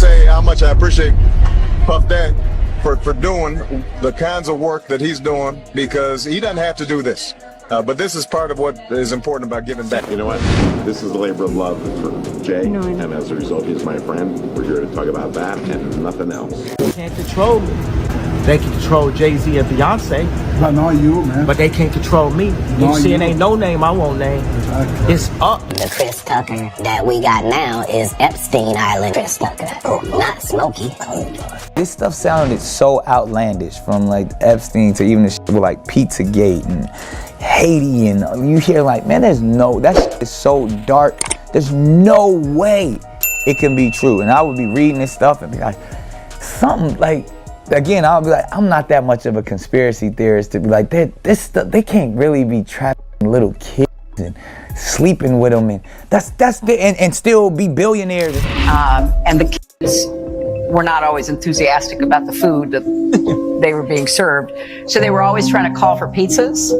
say how much I appreciate Puff Dad for doing the kinds of work that he's doing, because he doesn't have to do this. But this is part of what is important about giving back. You know what? This is a labor of love for Jay, and as a result, he's my friend. We're here to talk about that and nothing else. They can't control me. They can control Jay-Z and Beyonce. But not you, man. But they can't control me. You see, it ain't no name I won't name. Exactly. It's up. The Chris Tucker that we got now is Epstein Island Chris Tucker. Oh, not Smokey. This stuff sounded so outlandish, from like Epstein to even the shit with like Pizzagate and Haiti, and you hear like, man, that shit is so dark. There's no way it can be true. And I would be reading this stuff and be like, something like, again, I'll be like, I'm not that much of a conspiracy theorist to be like, this stuff, they can't really be trapping little kids and sleeping with them, and and still be billionaires. And the kids were not always enthusiastic about the food that they were being served, so they were always trying to call for pizzas,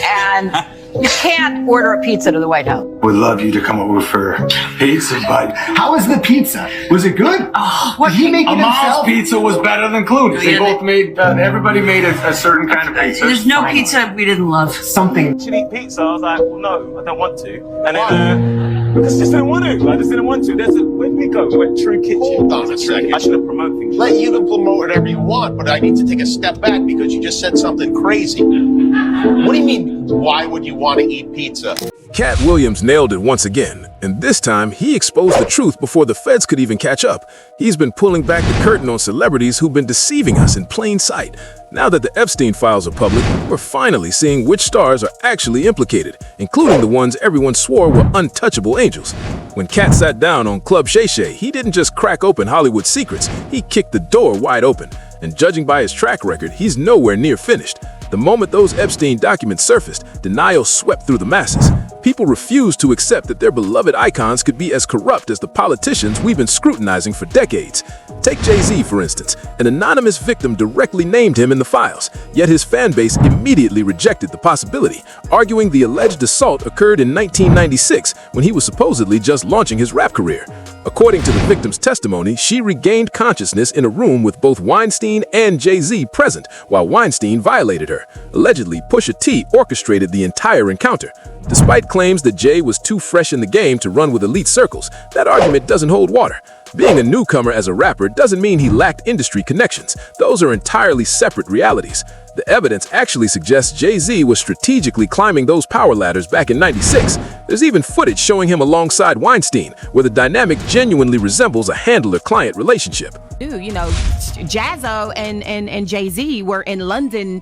and you can't order a pizza to the White House. Would love you to come over for pizza, but how was the pizza? Was it good? Oh, what did he make it himself? Mom's pizza was better than Clooney's. They both made, everybody made a certain kind of pizza. There's no pizza we didn't love. Something. Should eat pizza? I was like, well, no, I don't want to. And then, I just didn't want to. I just didn't want to. Where did we go? We went True Kitchen. Hold on a second. I should have promoted things. Let you to promote whatever you want, but I need to take a step back because you just said something crazy. What do you mean, why would you want to eat pizza? Katt Williams nailed it once again, and this time he exposed the truth before the feds could even catch up. He's been pulling back the curtain on celebrities who've been deceiving us in plain sight. Now that the Epstein files are public, we're finally seeing which stars are actually implicated, including the ones everyone swore were untouchable angels. When Katt sat down on Club Shay Shay, he didn't just crack open Hollywood secrets, he kicked the door wide open. And judging by his track record, he's nowhere near finished. The moment those Epstein documents surfaced, denial swept through the masses. People refused to accept that their beloved icons could be as corrupt as the politicians we've been scrutinizing for decades. Take Jay-Z, for instance. An anonymous victim directly named him in the files, yet his fan base immediately rejected the possibility, arguing the alleged assault occurred in 1996 when he was supposedly just launching his rap career. According to the victim's testimony, she regained consciousness in a room with both Weinstein and Jay-Z present while Weinstein violated her. Allegedly, Pusha T orchestrated the entire encounter. Despite claims that Jay was too fresh in the game to run with elite circles, that argument doesn't hold water. Being a newcomer as a rapper doesn't mean he lacked industry connections. Those are entirely separate realities. The evidence actually suggests Jay-Z was strategically climbing those power ladders back in '96. There's even footage showing him alongside Weinstein, where the dynamic genuinely resembles a handler-client relationship. You know, Jazzo and Jay-Z were in London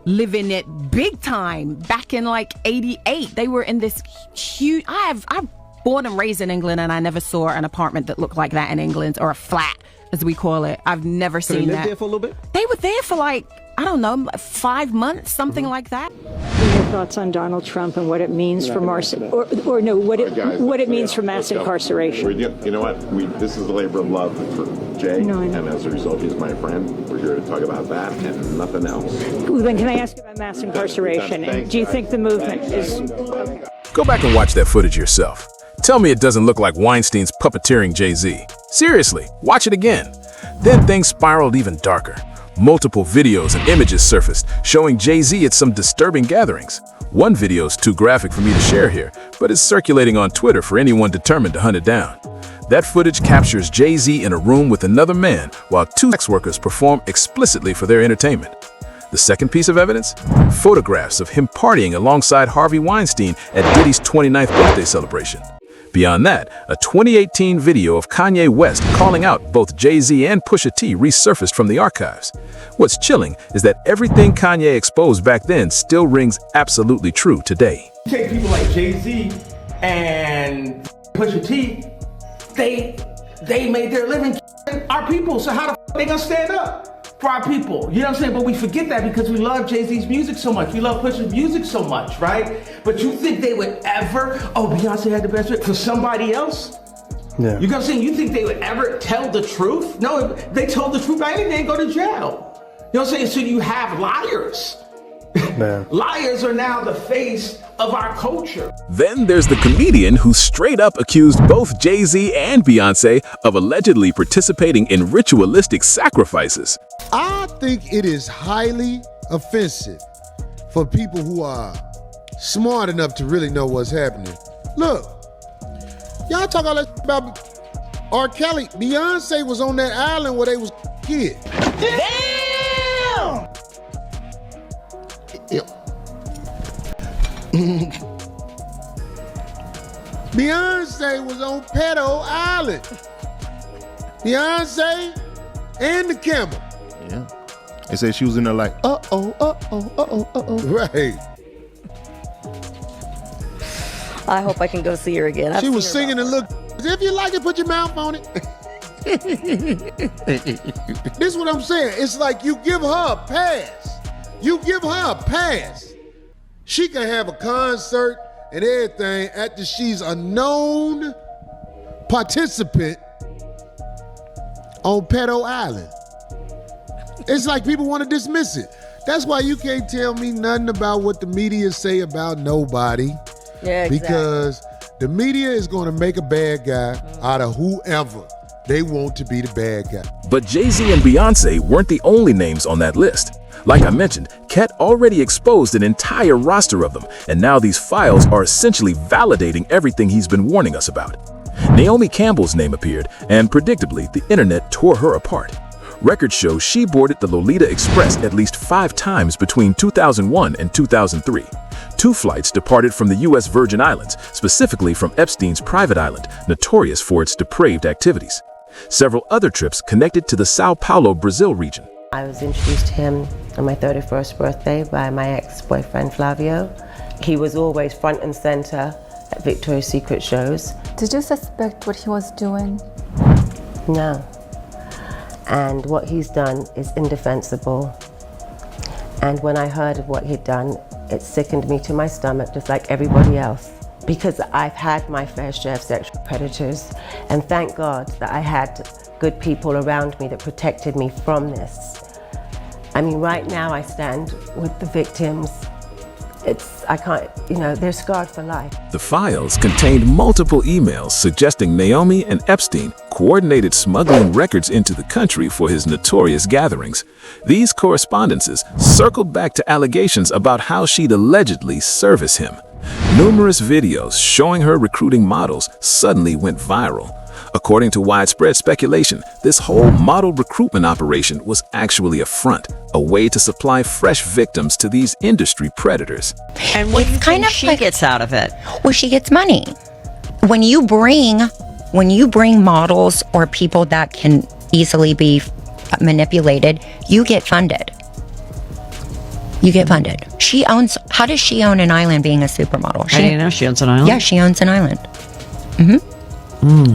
living it big time back in like '88. They were in this huge, I'm born and raised in England, and I never saw an apartment that looked like that in England, or a flat as we call it. I've never seen that. They lived there for a little bit? They were there for like, I don't know, 5 months, something like that. Your thoughts on Donald Trump and what it means for what it means for mass incarceration? You know what? This is a labor of love for Jay, and as a result, he's my friend. We're here to talk about that and nothing else. Well, then can I ask you about mass incarceration? And do you think the movement is... Okay. Go back and watch that footage yourself. Tell me it doesn't look like Weinstein's puppeteering Jay-Z. Seriously, watch it again. Then things spiraled even darker. Multiple videos and images surfaced, showing Jay-Z at some disturbing gatherings. One video's too graphic for me to share here, but is circulating on Twitter for anyone determined to hunt it down. That footage captures Jay-Z in a room with another man, while 2 sex workers perform explicitly for their entertainment. The second piece of evidence? Photographs of him partying alongside Harvey Weinstein at Diddy's 29th birthday celebration. Beyond that, a 2018 video of Kanye West calling out both Jay-Z and Pusha T resurfaced from the archives. What's chilling is that everything Kanye exposed back then still rings absolutely true today. Take people like Jay-Z and Pusha T, they made their living our people, so how the f they gonna stand up for our people? You know what I'm saying? But we forget that because we love Jay-Z's music so much. We love Pusha's music so much, right? But you think they would ever, Beyonce had the best for somebody else? Yeah. You know what I'm saying? You think they would ever tell the truth? No, if they told the truth, they didn't go to jail. You know what I'm saying? So you have liars Liars are now the face of our culture. Then there's the comedian who straight up accused both Jay-Z and Beyonce of allegedly participating in ritualistic sacrifices. I think it is highly offensive for people who are smart enough to really know what's happening. Look, y'all talk all that about R. Kelly. Beyonce was on that island where they was kids. Damn! Beyonce was on Pedo Island. Beyonce and the camel. Yeah. They said she was in there like, Right. I hope I can go see her again. She was singing and look. If you like it, put your mouth on it. This is what I'm saying. It's like you give her a pass. You give her a pass. She can have a concert and everything after she's a known participant on Pedo Island. It's like people want to dismiss it. That's why you can't tell me nothing about what the media say about nobody. Yeah, exactly. Because the media is going to make a bad guy out of whoever they want to be the bad guy. But Jay-Z and Beyonce weren't the only names on that list. Like I mentioned, Katt already exposed an entire roster of them, and now these files are essentially validating everything he's been warning us about. Naomi Campbell's name appeared, and predictably, the internet tore her apart. Records show she boarded the Lolita Express at least 5 times between 2001 and 2003. 2 flights departed from the U.S. Virgin Islands, specifically from Epstein's private island, notorious for its depraved activities. Several other trips connected to the Sao Paulo, Brazil region. I was introduced to him on my 31st birthday by my ex-boyfriend Flavio. He was always front and center at Victoria's Secret shows. Did you suspect what he was doing? No. And what he's done is indefensible. And when I heard of what he'd done, it sickened me to my stomach, just like everybody else. Because I've had my fair share of sexual predators, and thank God that I had good people around me that protected me from this. I mean, right now I stand with the victims. They're scarred for life. The files contained multiple emails suggesting Naomi and Epstein coordinated smuggling records into the country for his notorious gatherings. These correspondences circled back to allegations about how she'd allegedly service him. Numerous videos showing her recruiting models suddenly went viral. According to widespread speculation, this whole model recruitment operation was actually a front, a way to supply fresh victims to these industry predators. And what it's kind of she like, gets out of it? Well, she gets money. When you bring models or people that can easily be manipulated, you get funded. You get funded. How does she own an island being a supermodel? I didn't know she owns an island. Yeah, she owns an island.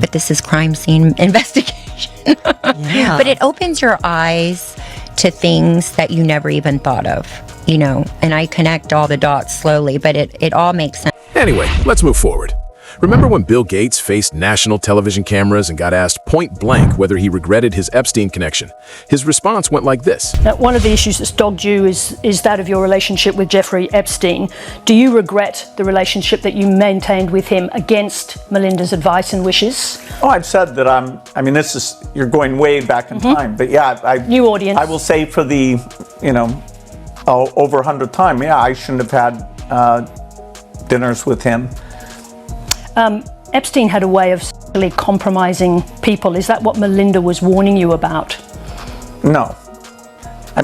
But this is crime scene investigation. Yeah. But it opens your eyes to things that you never even thought of, and I connect all the dots slowly, but it all makes sense. Anyway, let's move forward. Remember when Bill Gates faced national television cameras and got asked point blank whether he regretted his Epstein connection? His response went like this. Now, one of the issues that's dogged you is that of your relationship with Jeffrey Epstein. Do you regret the relationship that you maintained with him against Melinda's advice and wishes? Oh, I've said that you're going way back in time, but yeah, new audience. I will say for the, over 100th time, I shouldn't have had dinners with him. Epstein had a way of sexually compromising people. Is that what Melinda was warning you about? No. I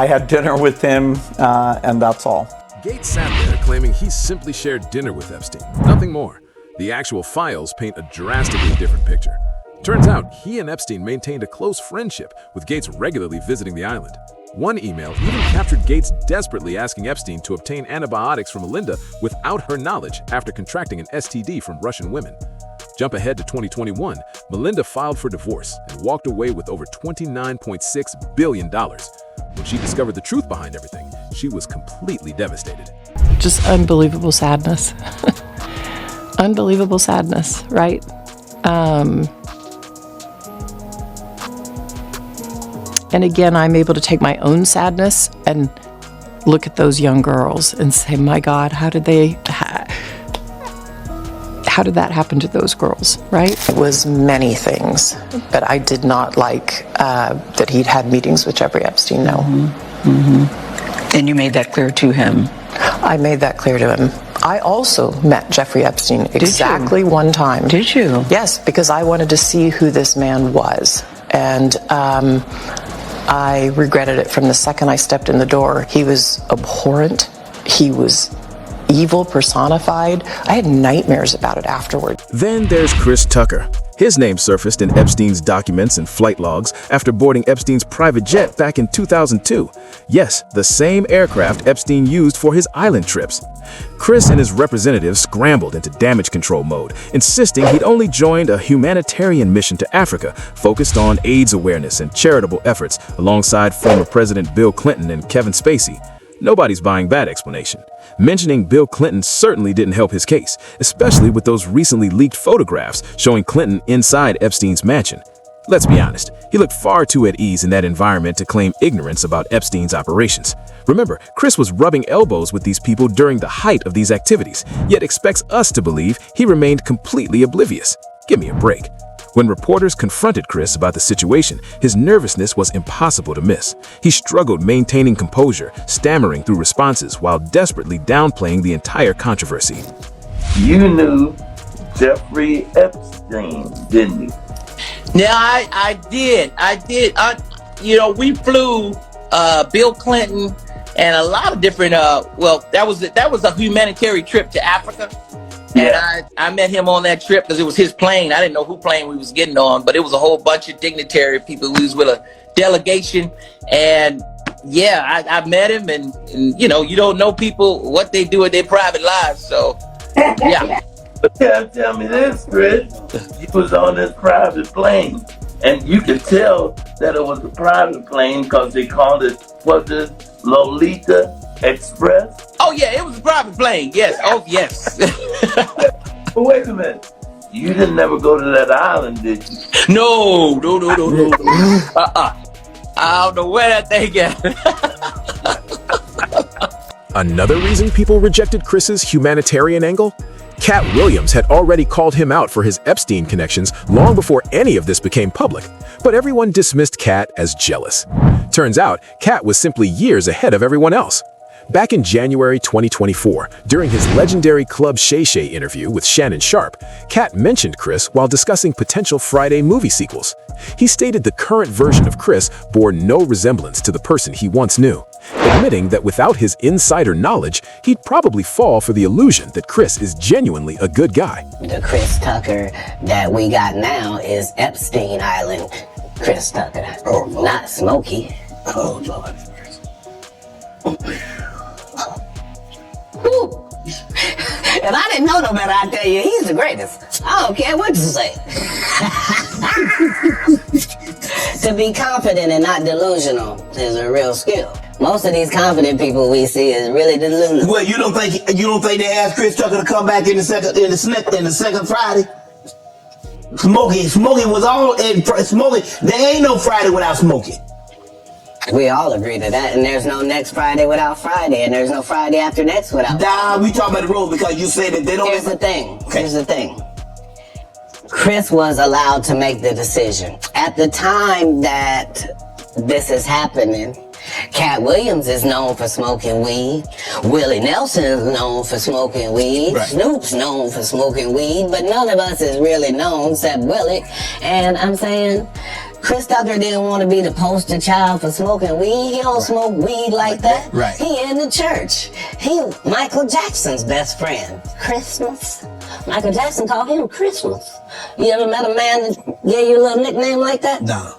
had dinner with him, and that's all. Gates sat there claiming he simply shared dinner with Epstein, nothing more. The actual files paint a drastically different picture. Turns out he and Epstein maintained a close friendship, with Gates regularly visiting the island. One email even captured Gates desperately asking Epstein to obtain antibiotics from Melinda without her knowledge after contracting an STD from Russian women. Jump ahead to 2021, Melinda filed for divorce and walked away with over $29.6 billion. When she discovered the truth behind everything, she was completely devastated. Just unbelievable sadness. Unbelievable sadness, right? And again, I'm able to take my own sadness and look at those young girls and say, my God, how did that happen to those girls, right? It was many things, but I did not like that he'd had meetings with Jeffrey Epstein, no. And you made that clear to him? I made that clear to him. I also met Jeffrey Epstein exactly one time. Did you? Yes, because I wanted to see who this man was. And I regretted it from the second I stepped in the door. He was abhorrent. He was evil personified. I had nightmares about it afterward. Then there's Chris Tucker. His name surfaced in Epstein's documents and flight logs after boarding Epstein's private jet back in 2002. Yes, the same aircraft Epstein used for his island trips. Chris and his representatives scrambled into damage control mode, insisting he'd only joined a humanitarian mission to Africa focused on AIDS awareness and charitable efforts alongside former President Bill Clinton and Kevin Spacey. Nobody's buying that explanation. Mentioning Bill Clinton certainly didn't help his case, especially with those recently leaked photographs showing Clinton inside Epstein's mansion. Let's be honest, he looked far too at ease in that environment to claim ignorance about Epstein's operations. Remember, Chris was rubbing elbows with these people during the height of these activities, yet expects us to believe he remained completely oblivious. Give me a break. When reporters confronted Chris about the situation, his nervousness was impossible to miss. He struggled maintaining composure, stammering through responses while desperately downplaying the entire controversy. You knew Jeffrey Epstein, didn't you? Yeah, I did. We flew Bill Clinton and a lot of different. That was a humanitarian trip to Africa. Yeah. And I met him on that trip because it was his plane. I didn't know who plane we was getting on, but it was a whole bunch of dignitary people. We was with a delegation, and yeah, I met him, and you don't know people what they do in their private lives, so yeah. But tell me this, Chris. You was on this private plane, and you could tell that it was a private plane because they called it, was it Lolita Express? Oh yeah, it was a private plane. Yes. Oh yes. But wait a minute. You didn't never go to that island, did you? No. I don't know where that thing at. Another reason people rejected Chris's humanitarian angle? Katt Williams had already called him out for his Epstein connections long before any of this became public, but everyone dismissed Katt as jealous. Turns out, Katt was simply years ahead of everyone else. Back in January 2024, during his legendary Club Shay Shay interview with Shannon Sharpe, Katt mentioned Chris while discussing potential Friday movie sequels. He stated the current version of Chris bore no resemblance to the person he once knew, admitting that without his insider knowledge, he'd probably fall for the illusion that Chris is genuinely a good guy. The Chris Tucker that we got now is Epstein Island Chris Tucker, not Smokey. Oh, Lord. If I didn't know no better, I'd tell you he's the greatest. I don't care what you say. To be confident and not delusional is a real skill. Most of these confident people we see is really delusional. Well, you don't think they asked Chris Tucker to come back in the second Friday? Smokey was all in Smokey. There ain't no Friday without Smokey. We all agree to that, and there's no next Friday without Friday, and there's no Friday after next without Friday. Nah, we talking about the rule because you said that they don't... Here's the thing. Chris was allowed to make the decision. At the time that this is happening, Katt Williams is known for smoking weed. Willie Nelson is known for smoking weed. Right. Snoop's known for smoking weed, but none of us is really known except Willie. And I'm saying... Chris Tucker didn't want to be the poster child for smoking weed. He don't smoke weed like that. Right. He in the church. He Michael Jackson's best friend. Christmas. Michael Jackson called him Christmas. You ever met a man that gave you a little nickname like that? No.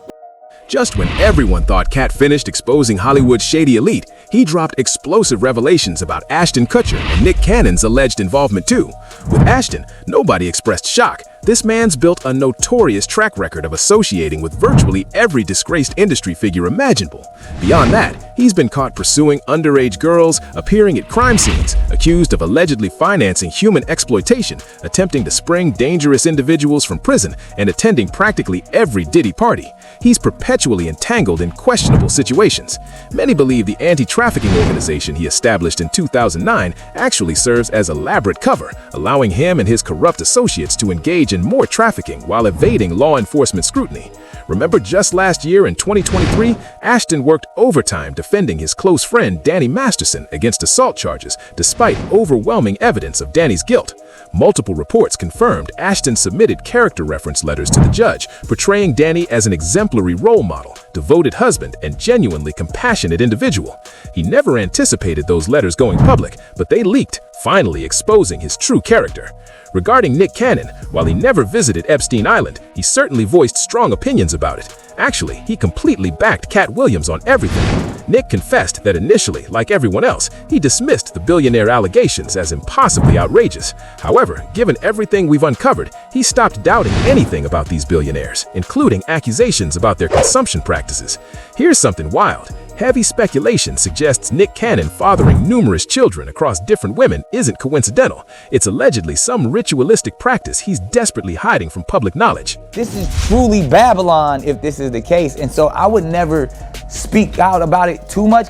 Just when everyone thought Katt finished exposing Hollywood's shady elite, he dropped explosive revelations about Ashton Kutcher and Nick Cannon's alleged involvement too. With Ashton, nobody expressed shock. This man's built a notorious track record of associating with virtually every disgraced industry figure imaginable. Beyond that, he's been caught pursuing underage girls, appearing at crime scenes, accused of allegedly financing human exploitation, attempting to spring dangerous individuals from prison, and attending practically every Diddy party. He's perpetually entangled in questionable situations. Many believe the anti-trafficking organization he established in 2009 actually serves as elaborate cover, allowing him and his corrupt associates to engage in more trafficking while evading law enforcement scrutiny. Remember just last year in 2023, Ashton worked overtime defending his close friend Danny Masterson against assault charges despite overwhelming evidence of Danny's guilt. Multiple reports confirmed Ashton submitted character reference letters to the judge, portraying Danny as an exemplary role model, devoted husband, and genuinely compassionate individual. He never anticipated those letters going public, but they leaked, finally exposing his true character. Regarding Nick Cannon, while he never visited Epstein Island, he certainly voiced strong opinions about it. Actually, he completely backed Katt Williams on everything. Nick confessed that initially, like everyone else, he dismissed the billionaire allegations as impossibly outrageous. However, given everything we've uncovered, he stopped doubting anything about these billionaires, including accusations about their consumption practices. Here's something wild. Heavy speculation suggests Nick Cannon fathering numerous children across different women isn't coincidental. It's allegedly some ritualistic practice he's desperately hiding from public knowledge. This is truly Babylon if this is the case, and so I would never speak out about it too much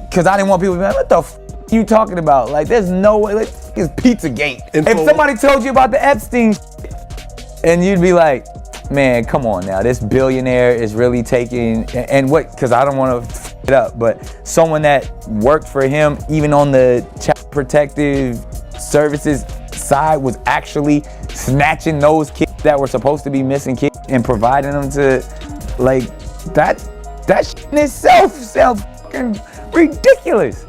because I didn't want people to be like, what the f are you talking about? Like, there's no way, like, it's Pizzagate. If somebody told you about the Epstein and you'd be like, man, come on now, this billionaire is really taking, and what, because I don't want to f it up, but someone that worked for him, even on the child protective services side, was actually snatching those kids that were supposed to be missing kids and providing them to, like, that shit in itself sounds fucking ridiculous.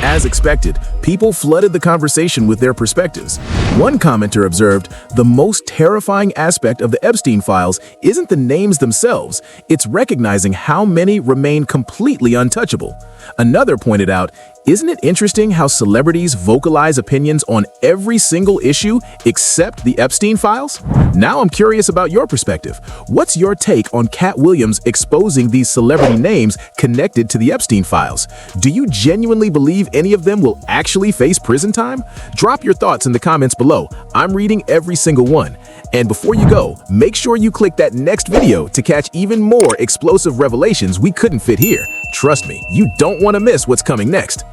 As expected, people flooded the conversation with their perspectives. One commenter observed, the most terrifying aspect of the Epstein files isn't the names themselves, it's recognizing how many remain completely untouchable. Another pointed out, isn't it interesting how celebrities vocalize opinions on every single issue except the Epstein files? Now I'm curious about your perspective. What's your take on Katt Williams exposing these celebrity names connected to the Epstein files? Do you genuinely believe any of them will actually face prison time? Drop your thoughts in the comments below. I'm reading every single one. And before you go, make sure you click that next video to catch even more explosive revelations we couldn't fit here. Trust me, you don't want to miss what's coming next.